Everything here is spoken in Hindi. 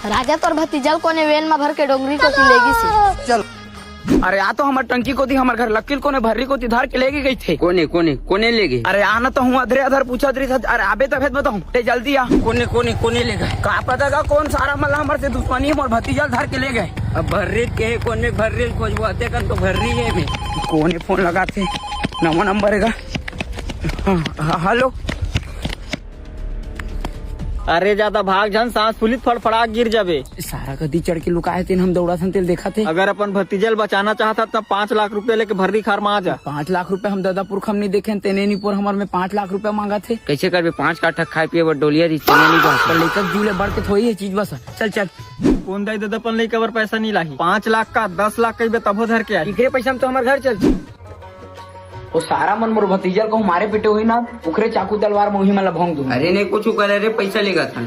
राजा तोर भतीजल कोने वेन में भर के डोंगरी को लेगी सी। चल। अरे आ तो हमार टंकी को थी हमार घर लकील कोने भर्री को धार के लेके गई थे। कोने कोने कोने ले गए? अरे आना तो हूँ अधरे अधर पूछा अरे आबे तक बताऊँ जल्दी आ। कोने कोने कोने ले गए? का पता का कौन सारा मल्ला हमारे से दुश्मनी है और भतीजल धार के ले गए। अब भर्री के कोने भर्री खोजबो आते कर तो भर्री है में कोने फोन लगाते नवा नंबर है। हेलो। अरे ज्यादा भाग जन सांस फूलित फड़फड़ा गिर जाबे। सारा गद्दी चढ़ के लुकाए थे हम दौड़ा तेल देखा थे। अगर अपन भतीजल बचाना चाहता तब 5 लाख रुपए लेके भर्री खार में आ जा। 5 लाख रुपए हम दादापुर हम नहीं देखे तेनेनीपुर हमारे में 5 लाख रुपए मांगा थे। कैसे कर 5 काठा खाए पिए डोलिया लेकर जीवले बढ़ के थोड़ी है चीज बस। चल चल। कौन दाई दादा अपन लेकर पैसा नहीं लाई। 5 लाख का 10 लाख कही तबो धर के आई। पैसा हम तो हमारे घर चल। वो सारा मन मोर भतीजल को मारे पीटे हुई ना उखरे चाकू तलवार मोही मला भोंग दूं। अरे नहीं कुछ करे रे पैसा लेगा था।